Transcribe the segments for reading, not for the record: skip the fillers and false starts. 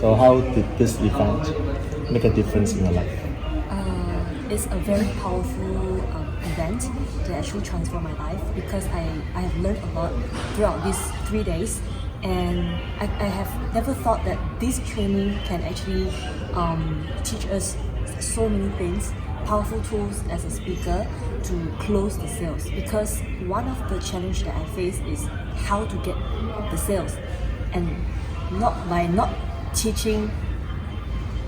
So how did this event make a difference in your life? It's a very powerful event that actually transformed my life because I have learned a lot throughout these 3 days, and I have never thought that this training can actually teach us so many things, powerful tools as a speaker to close the sales, because one of the challenge that I face is how to get the sales, and not teaching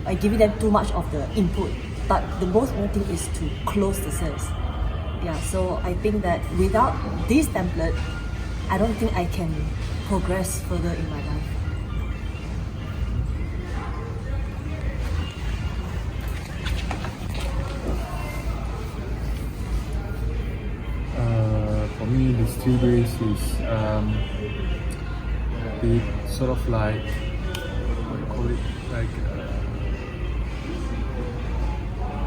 by giving them too much of the input, but the most important thing is to close the sales. Yeah, so I think that without this template, I don't think I can progress further in my life. For me, these 3 days is it sort of like, what do you call it, like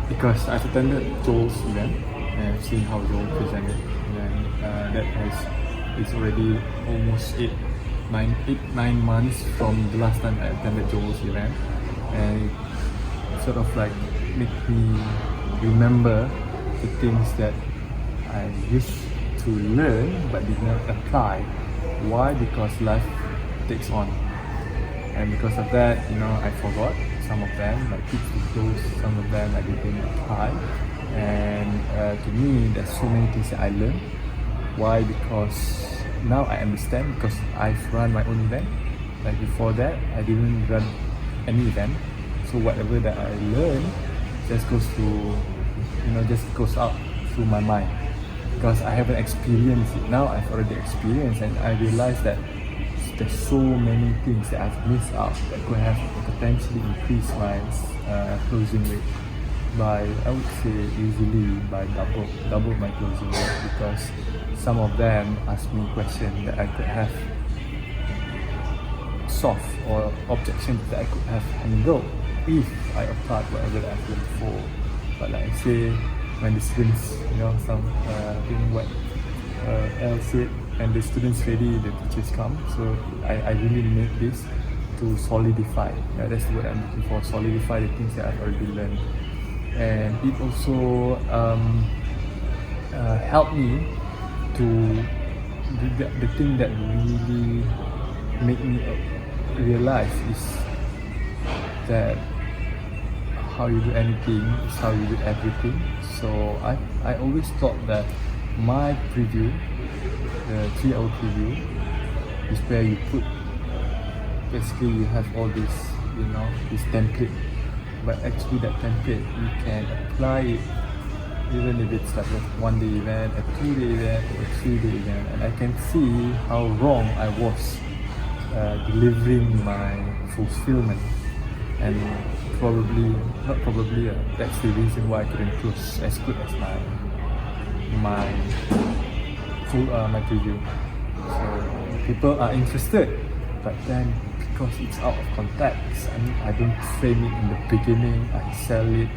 because I've attended Joel's event and I've seen how Joel presented, and that it's already almost 9 months from the last time I attended Joel's event, and it sort of like make me remember the things that I used to learn but did not apply. Why? Because life takes on, and because of that, I forgot some of them, like tips to close, some of them I didn't apply, and to me there's so many things that I learned. Why? Because now I understand, because I've run my own event. Like before that, I didn't run any event, so whatever that I learned just goes goes out through my mind, because I haven't experienced it. Now I've already experienced, and I realized that there's so many things that I've missed out that could have potentially increased my closing rate by, I would say, easily by double my closing rate, because some of them asked me questions that I could have solved, or objections that I could have handled if I applied whatever that I've learned before. But like I say, when the students, doing what else said, and the students ready, the teachers come. So I really need this to solidify. That's what I'm looking for, solidify the things that I've already learned. And it also helped me to the thing that really made me realize is that how you do anything is how you do everything. So I always thought that my preview, the 3-hour preview, is where you put, basically you have all this, this template, but actually that template you can apply it even if it's like a 1-day event, a 2-day event, or a 3-day event. And I can see how wrong I was delivering my fulfillment, and that's the reason why I couldn't close as good as my preview. So people are interested, but then because it's out of context, I don't frame it in the beginning, I sell it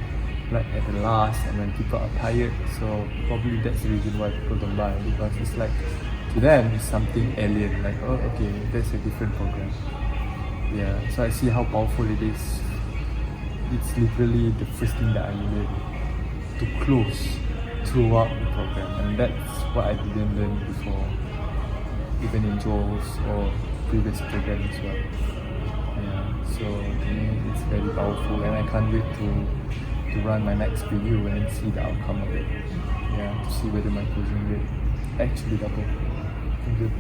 like at the last, and when people are tired. So probably that's the reason why people don't buy, because it's like, to them it's something alien, like, oh okay, that's a different program. Yeah, so I see how powerful it is. It's literally the first thing that I needed to close throughout the program, and that's what I didn't learn before, even in Joel's or previous program as well. Yeah, so to me it's very powerful, and I can't wait to run my next preview and see the outcome of it. Yeah, to see whether my closing rate actually double. Thank you.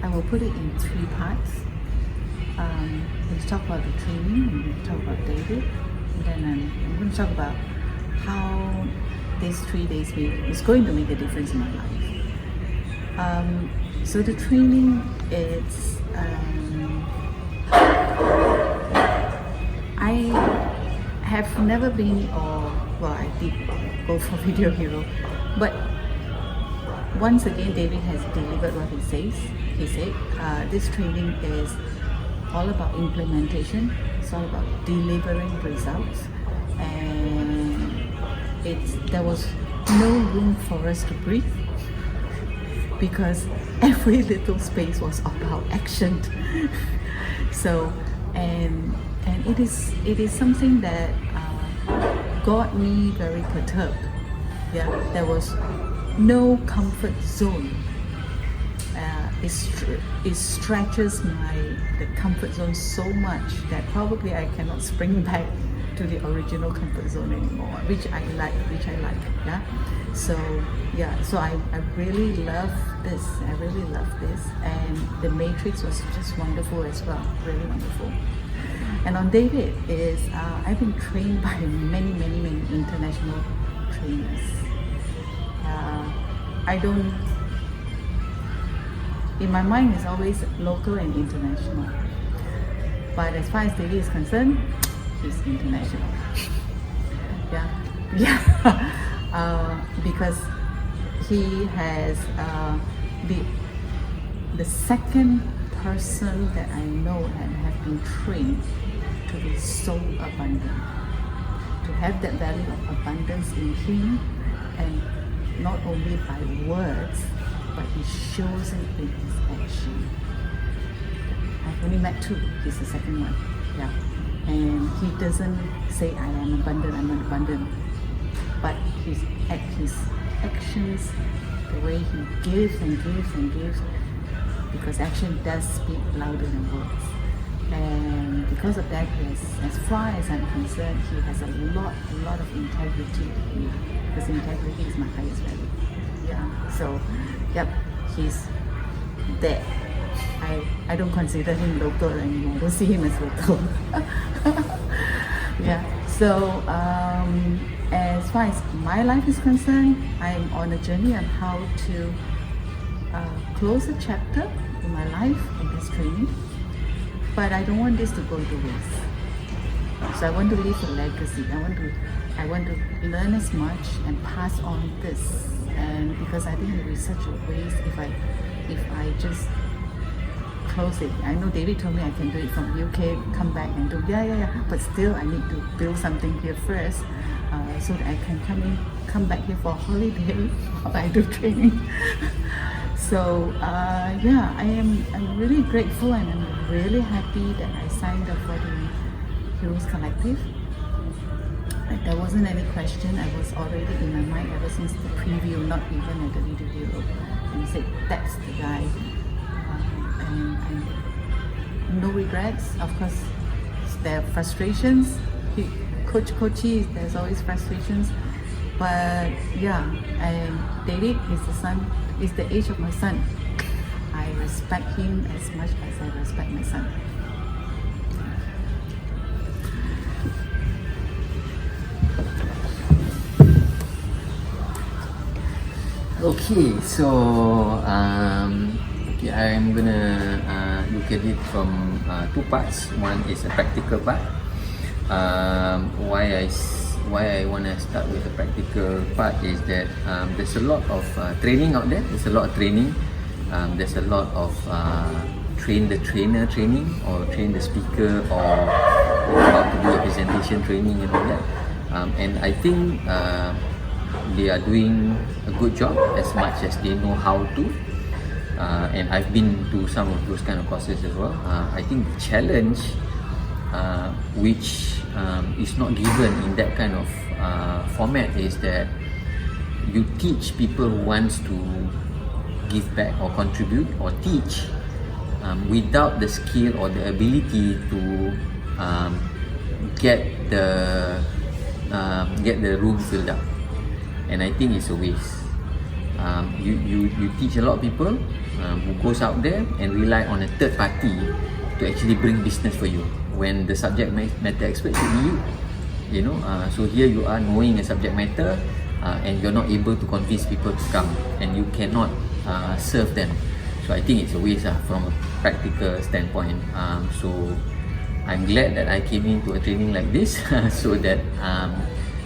I will put it in 3 parts. Let's talk about the training, and we'll talk about David, and then I'm going to talk about how these 3 days is going to make a difference in my life. So the training is, I have never been, I did go for SpeakerHero, but once again David has delivered what he said. This training is all about implementation. It's all about delivering results, and there was no room for us to breathe because every little space was about action. So, and it is something that got me very perturbed. Yeah, there was no comfort zone. It stretches the comfort zone so much that probably I cannot spring back to the original comfort zone anymore, which I like. Yeah. So I really love this. And the Matrix was just wonderful as well. Really wonderful. And on David is I've been trained by many international trainers. I don't. In my mind, it's always local and international. But as far as David is concerned, he's international. Because he has the second person that I know and have been trained to be so abundant, to have that value of abundance in him, and not only by words, but he shows it in his action. I've only met two. He's the second one. Yeah. And he doesn't say I am abundant, but his actions, the way he gives, because action does speak louder than words. And because of that, as far as I'm concerned, he has a lot of integrity in me, because integrity is my highest value. Yeah. So, yep, he's there. I don't consider him local anymore. I don't see him as local. Yeah. So as far as my life is concerned, I'm on a journey on how to close a chapter in my life in this training. But I don't want this to go to waste. So I want to leave a legacy. I want to learn as much and pass on this. And because I think it would be such a waste if I just close it. I know David told me I can do it from UK, come back and do but still I need to build something here first, so that I can come back here for a holiday while I do training. So I'm really grateful, and I'm really happy that I signed up for the Heroes Collective. There wasn't any question. I was already in my mind ever since the preview, not even at the Leader Hero, and he said that's the guy. And no regrets. Of course, there are frustrations. Coachy, there's always frustrations. But yeah, and David is the age of my son. I respect him as much as I respect my son. Okay, so I'm gonna look at it from two parts. One is a practical part. Why I wanna start with the practical part is that there's a lot of training out there. There's a lot of training. There's a lot of train the trainer training, or train the speaker, or how to do a presentation training and all that. And I think they are doing a good job as much as they know how to. And I've been to some of those kind of courses as well. I think the challenge, which is not given in that kind of format, is that you teach people who wants to give back or contribute or teach without the skill or the ability to get the room filled up. And I think it's a waste. You teach a lot of people who goes out there and rely on a third party to actually bring business for you, when the subject matter expert should be you. So here you are knowing a subject matter, and you're not able to convince people to come, and you cannot serve them. So I think it's a waste from a practical standpoint. So I'm glad that I came into a training like this so that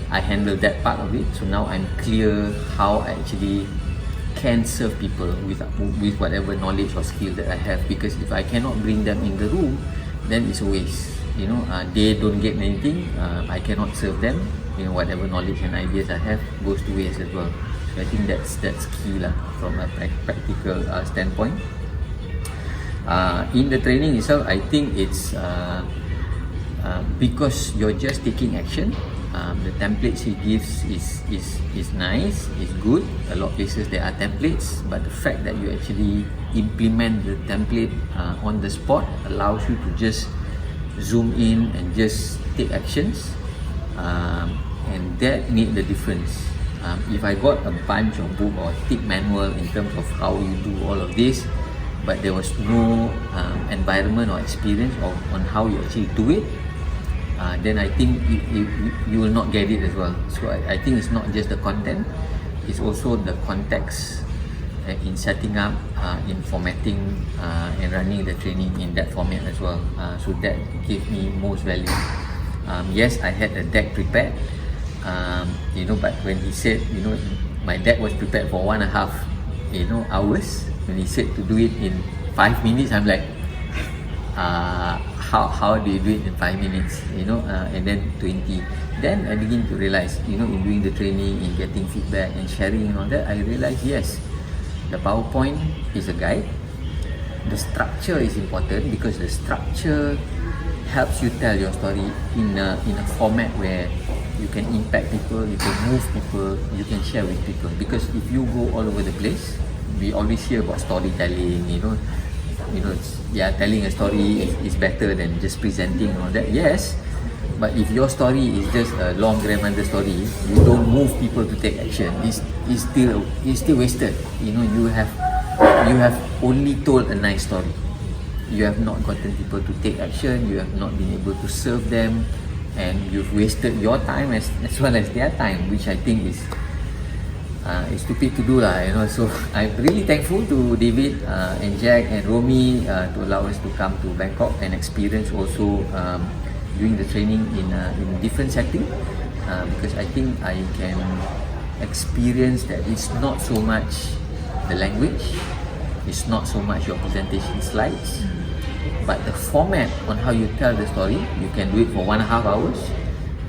I handle that part of it. So now I'm clear how I actually can serve people with whatever knowledge or skill that I have. Because if I cannot bring them in the room, then it's a waste. They don't get anything. I cannot serve them, whatever knowledge and ideas I have goes to waste as well. So I think that's key lah from a practical standpoint. In the training itself, I think it's because you're just taking action. The templates he gives is nice, is good. A lot of places there are templates, but the fact that you actually implement the template on the spot allows you to just zoom in and just take actions, and that made the difference. If I got a bunch of book or thick manual in terms of how you do all of this, but there was no environment or experience on how you actually do it, then I think you will not get it as well. So I think it's not just the content, it's also the context in setting up, in formatting, and running the training in that format as well. So that gave me most value. Yes, I had a deck prepared, but when he said, my deck was prepared for 1.5 hours. When he said to do it in 5 minutes, I'm like, how do you do it in 5 minutes? And then 20. Then I begin to realize, in doing the training, in getting feedback and sharing and all that, I realized, yes, the PowerPoint is a guide. The structure is important because the structure helps you tell your story in a format where you can impact people, you can move people, you can share with people. Because if you go all over the place, we always hear about storytelling, telling a story is better than just presenting and all that. Yes, but if your story is just a long grandmother story, you don't move people to take action. It's still wasted. You have only told a nice story. You have not gotten people to take action. You have not been able to serve them, and you've wasted your time as well as their time, which I think is stupid to do lah. So I'm really thankful to David and Jack and Romy to allow us to come to Bangkok and experience also doing the training in a different setting, because I think I can experience that it's not so much the language, it's not so much your presentation slides, but the format on how you tell the story. You can do it for 1.5 hours,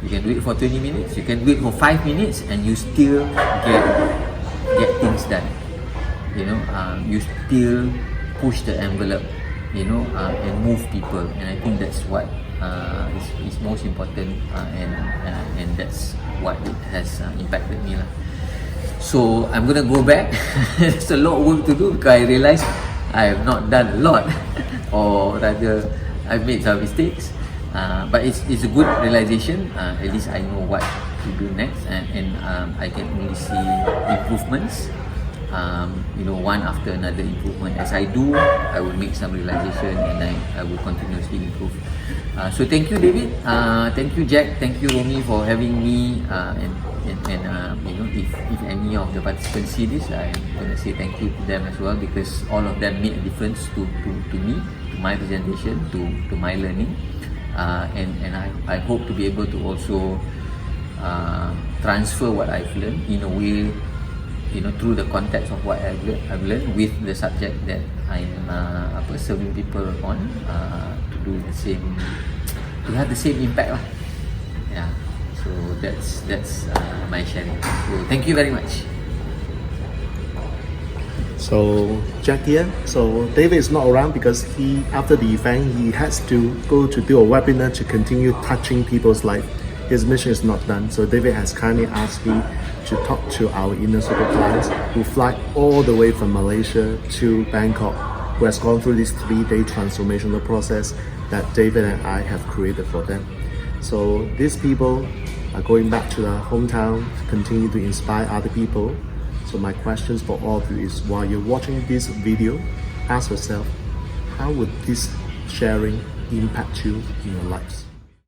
you can do it for 20 minutes, you can do it for 5 minutes, and you still get things done. You still push the envelope, and move people, and I think that's what is most important, and that's what it has impacted me lah. So I'm gonna go back. There's a lot of work to do because I realized I have not done a lot, or rather I've made some mistakes. But it's a good realization. At least I know what to do next, and I can only see improvements. One after another improvement. As I do, I will make some realization, and I will continuously improve. So thank you, David. Thank you, Jack. Thank you, Romy, for having me. And if any of the participants see this, I'm gonna say thank you to them as well, because all of them made a difference to me, to my presentation, to my learning. And I hope to be able to also transfer what I've learned in a way, through the context of what I've learned with the subject that I'm serving people on, to do the same, to have the same impact lah. Yeah. So that's my sharing. So thank you very much. So Jack here. So David is not around because after the event he has to go to do a webinar to continue touching people's life. His mission is not done. So David has kindly asked me to talk to our inner circle clients who fly all the way from Malaysia to Bangkok, who has gone through this 3-day transformational process that David and I have created for them. So these people are going back to their hometown to continue to inspire other people. So my questions for all of you is, while you're watching this video, ask yourself, how would this sharing impact you in your lives?